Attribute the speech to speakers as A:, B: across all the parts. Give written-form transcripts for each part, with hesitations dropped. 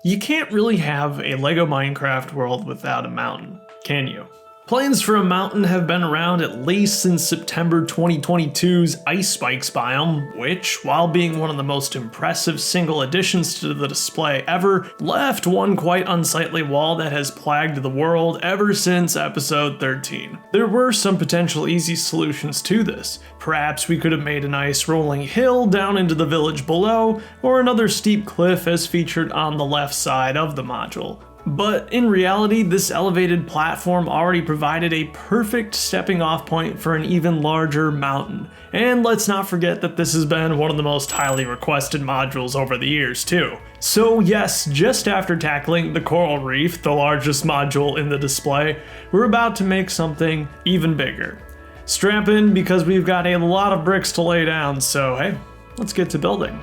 A: You can't really have a LEGO Minecraft world without a mountain, can you? Plans for a mountain have been around at least since September 2022's Ice Spikes biome, which, while being one of the most impressive single additions to the display ever, left one quite unsightly wall that has plagued the world ever since episode 13. There were some potential easy solutions to this. Perhaps we could have made a nice rolling hill down into the village below, or another steep cliff as featured on the left side of the module. But in reality, this elevated platform already provided a perfect stepping off point for an even larger mountain. And let's not forget that this has been one of the most highly requested modules over the years too. So yes, just after tackling the coral reef, the largest module in the display, we're about to make something even bigger. Strap in because we've got a lot of bricks to lay down, so hey, let's get to building.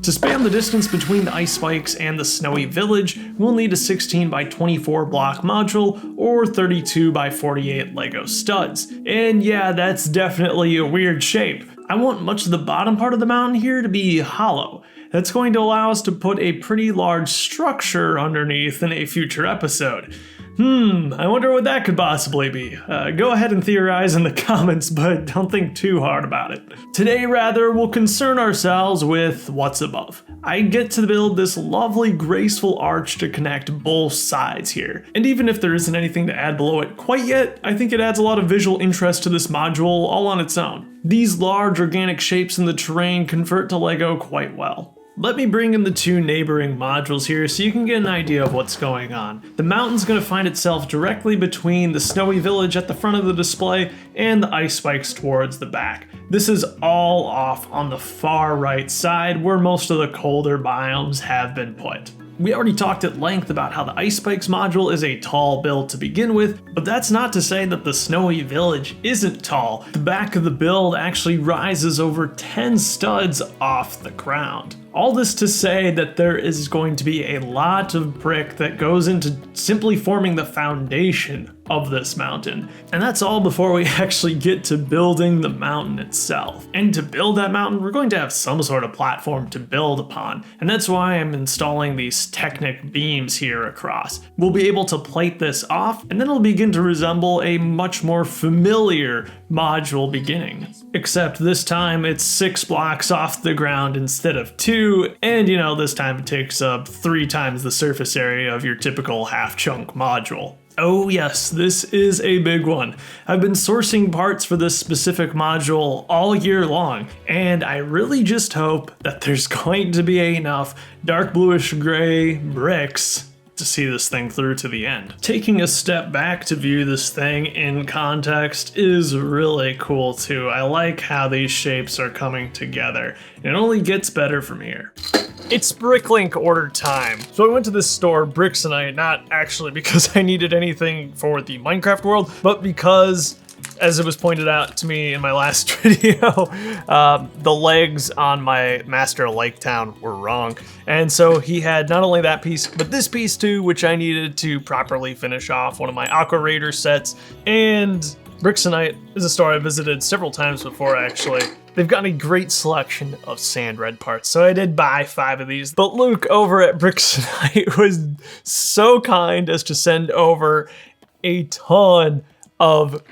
A: To span the distance between the ice spikes and the snowy village, we'll need a 16 by 24 block module or 32 by 48 LEGO studs. And yeah, that's definitely a weird shape. I want much of the bottom part of the mountain here to be hollow. That's going to allow us to put a pretty large structure underneath in a future episode. I wonder what that could possibly be. Go ahead and theorize in the comments, but don't think too hard about it. Today, rather, we'll concern ourselves with what's above. I get to build this lovely, graceful arch to connect both sides here. And even if there isn't anything to add below it quite yet, I think it adds a lot of visual interest to this module all on its own. These large organic shapes in the terrain convert to LEGO quite well. Let me bring in the two neighboring modules here so you can get an idea of what's going on. The mountain's going to find itself directly between the snowy village at the front of the display and the ice spikes towards the back. This is all off on the far right side where most of the colder biomes have been put. We already talked at length about how the Ice Spikes module is a tall build to begin with, but that's not to say that the Snowy Village isn't tall. The back of the build actually rises over 10 studs off the ground. All this to say that there is going to be a lot of brick that goes into simply forming the foundation of this mountain. And that's all before we actually get to building the mountain itself. And to build that mountain, we're going to have some sort of platform to build upon. And that's why I'm installing these Technic beams here across. We'll be able to plate this off, and then it'll begin to resemble a much more familiar module beginning. Except this time it's 6 blocks off the ground instead of 2, and this time it takes up 3 times the surface area of your typical half-chunk module. Oh yes, this is a big one. I've been sourcing parts for this specific module all year long, and I really just hope that there's going to be enough dark bluish gray bricks to see this thing through to the end. Taking a step back to view this thing in context is really cool too. I like how these shapes are coming together. It only gets better from here. It's Bricklink order time. So I went to this store, Brixonite, not actually because I needed anything for the Minecraft world, but because, as it was pointed out to me in my last video, the legs on my Master Lake Town were wrong. And so he had not only that piece, but this piece too, which I needed to properly finish off one of my Aqua Raider sets. And Brixonite is a store I visited several times before, actually. They've got a great selection of sand red parts, so I did buy 5 of these. But Luke over at Brixonite was so kind as to send over a ton of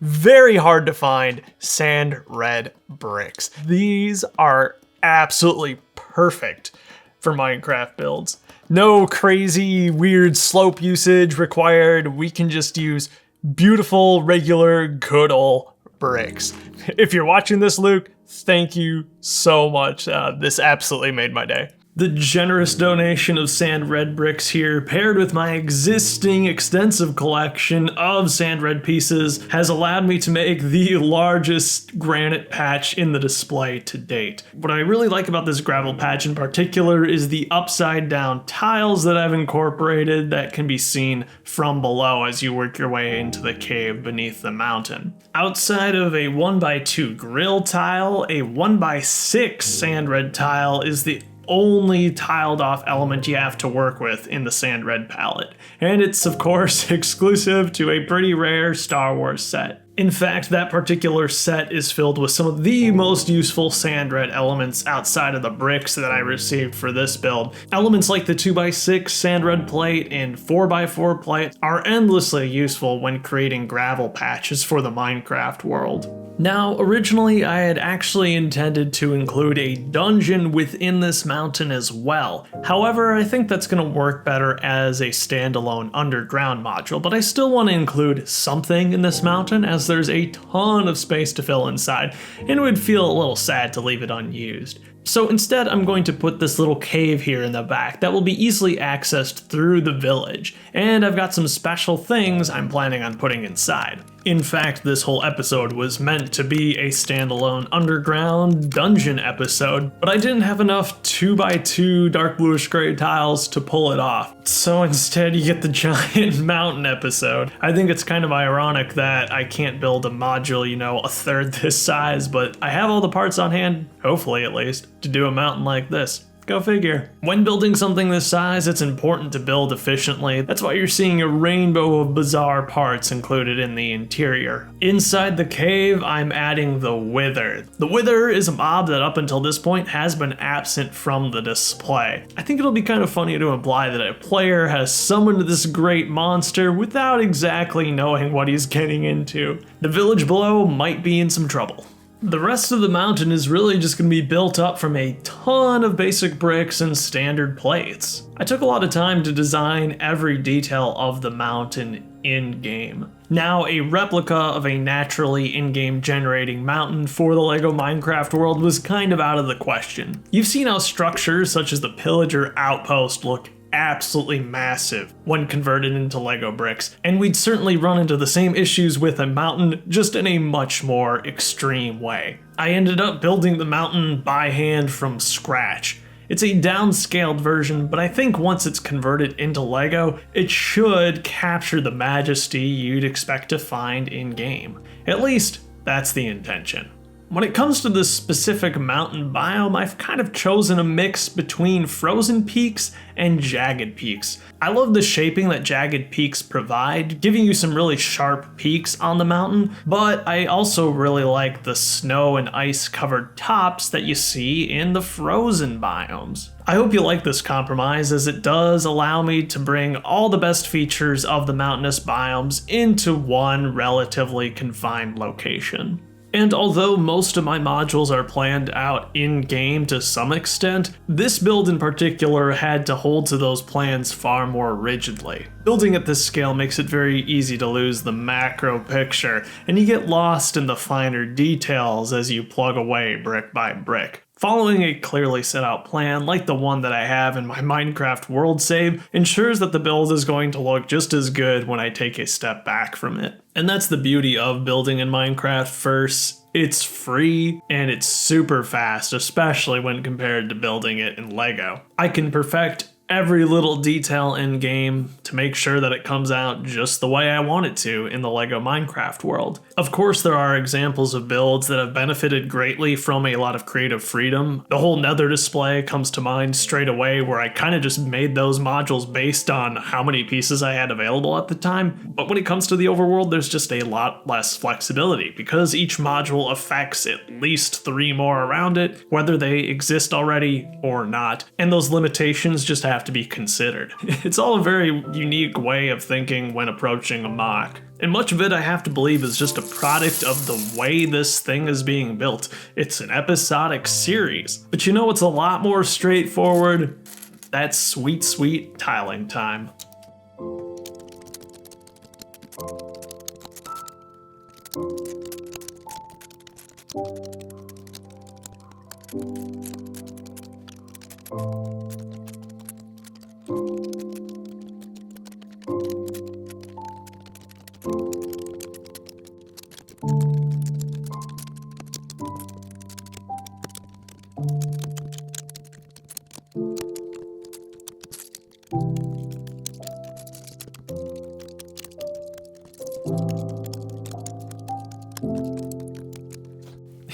A: very hard to find sand red bricks. These are absolutely perfect for Minecraft builds. No crazy weird slope usage required. We can just use beautiful, regular, good old bricks. If you're watching this, Luke, thank you so much. This absolutely made my day. The generous donation of sand red bricks here, paired with my existing extensive collection of sand red pieces, has allowed me to make the largest granite patch in the display to date. What I really like about this gravel patch in particular is the upside down tiles that I've incorporated that can be seen from below as you work your way into the cave beneath the mountain. Outside of a 1x2 grill tile, a 1x6 sand red tile is the only tiled off element you have to work with in the sand red palette. And it's of course exclusive to a pretty rare Star Wars set. In fact, that particular set is filled with some of the most useful sand red elements outside of the bricks that I received for this build. Elements like the 2x6 sand red plate and 4x4 plate are endlessly useful when creating gravel patches for the Minecraft world. Now, originally I had actually intended to include a dungeon within this mountain as well. However, I think that's going to work better as a standalone underground module, but I still want to include something in this mountain as there's a ton of space to fill inside, and it would feel a little sad to leave it unused. So instead, I'm going to put this little cave here in the back that will be easily accessed through the village, and I've got some special things I'm planning on putting inside. In fact, this whole episode was meant to be a standalone underground dungeon episode, but I didn't have enough 2x2 dark bluish gray tiles to pull it off. So instead you get the giant mountain episode. I think it's kind of ironic that I can't build a module, you know, a third this size, but I have all the parts on hand, hopefully at least, to do a mountain like this. Go figure. When building something this size, it's important to build efficiently. That's why you're seeing a rainbow of bizarre parts included in the interior. Inside the cave, I'm adding the Wither. The Wither is a mob that up until this point has been absent from the display. I think it'll be kind of funny to imply that a player has summoned this great monster without exactly knowing what he's getting into. The village below might be in some trouble. The rest of the mountain is really just going to be built up from a ton of basic bricks and standard plates. I took a lot of time to design every detail of the mountain in-game. Now, a replica of a naturally in-game generating mountain for the LEGO Minecraft world was kind of out of the question. You've seen how structures such as the Pillager Outpost look absolutely massive when converted into Lego bricks, and we'd certainly run into the same issues with a mountain, just in a much more extreme way. I ended up building the mountain by hand from scratch. It's a downscaled version, but I think once it's converted into Lego, it should capture the majesty you'd expect to find in-game. At least, that's the intention. When it comes to this specific mountain biome, I've kind of chosen a mix between frozen peaks and jagged peaks. I love the shaping that jagged peaks provide, giving you some really sharp peaks on the mountain, but I also really like the snow and ice covered tops that you see in the frozen biomes. I hope you like this compromise, as it does allow me to bring all the best features of the mountainous biomes into one relatively confined location. And although most of my modules are planned out in-game to some extent, this build in particular had to hold to those plans far more rigidly. Building at this scale makes it very easy to lose the macro picture, and you get lost in the finer details as you plug away brick by brick. Following a clearly set out plan, like the one that I have in my Minecraft world save, ensures that the build is going to look just as good when I take a step back from it. And that's the beauty of building in Minecraft first. It's free and it's super fast, especially when compared to building it in Lego. I can perfect every little detail in game to make sure that it comes out just the way I want it to in the LEGO Minecraft world. Of course, there are examples of builds that have benefited greatly from a lot of creative freedom. The whole Nether display comes to mind straight away, where I kind of just made those modules based on how many pieces I had available at the time. But when it comes to the overworld, there's just a lot less flexibility because each module affects at least 3 more around it, whether they exist already or not. And those limitations just have to be considered. It's all a very unique way of thinking when approaching a mock. And much of it, I have to believe, is just a product of the way this thing is being built. It's an episodic series. But you know what's a lot more straightforward? That's sweet, sweet tiling time.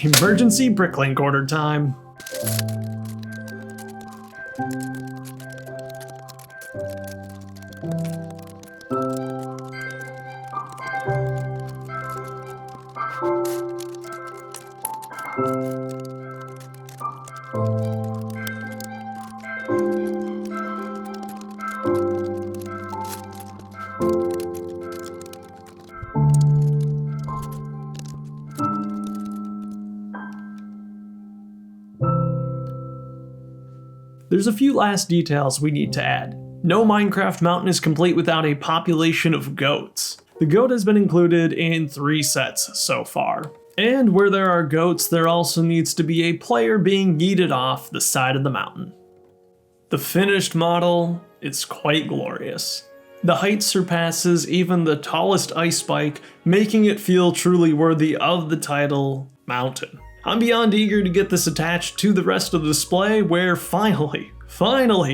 A: Emergency bricklink order time. There's a few last details we need to add. No Minecraft mountain is complete without a population of goats. The goat has been included in 3 sets so far. And where there are goats, there also needs to be a player being yeeted off the side of the mountain. The finished model is quite glorious. The height surpasses even the tallest ice spike, making it feel truly worthy of the title Mountain. I'm beyond eager to get this attached to the rest of the display where finally,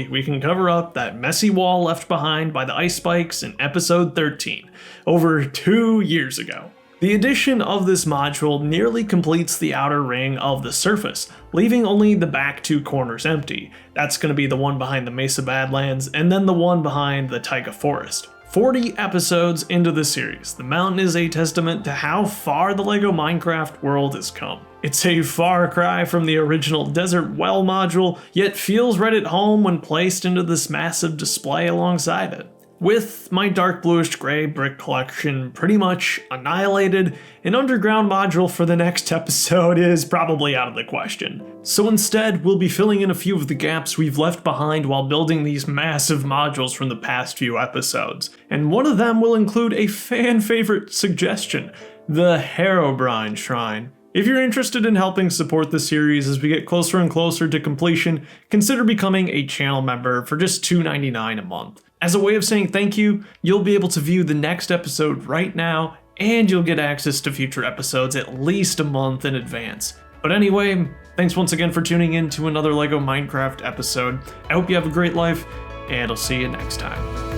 A: we can cover up that messy wall left behind by the ice spikes in episode 13, over 2 years ago. The addition of this module nearly completes the outer ring of the surface, leaving only the back 2 corners empty. That's going to be the one behind the Mesa Badlands and then the one behind the Taiga Forest. 40 episodes into the series, the mountain is a testament to how far the LEGO Minecraft world has come. It's a far cry from the original Desert Well module, yet feels right at home when placed into this massive display alongside it. With my dark bluish gray brick collection pretty much annihilated, an underground module for the next episode is probably out of the question. So instead, we'll be filling in a few of the gaps we've left behind while building these massive modules from the past few episodes. And one of them will include a fan favorite suggestion, the Herobrine Shrine. If you're interested in helping support the series as we get closer and closer to completion, consider becoming a channel member for just $2.99 a month. As a way of saying thank you, you'll be able to view the next episode right now, and you'll get access to future episodes at least a month in advance. But anyway, thanks once again for tuning in to another LEGO Minecraft episode. I hope you have a great life, and I'll see you next time.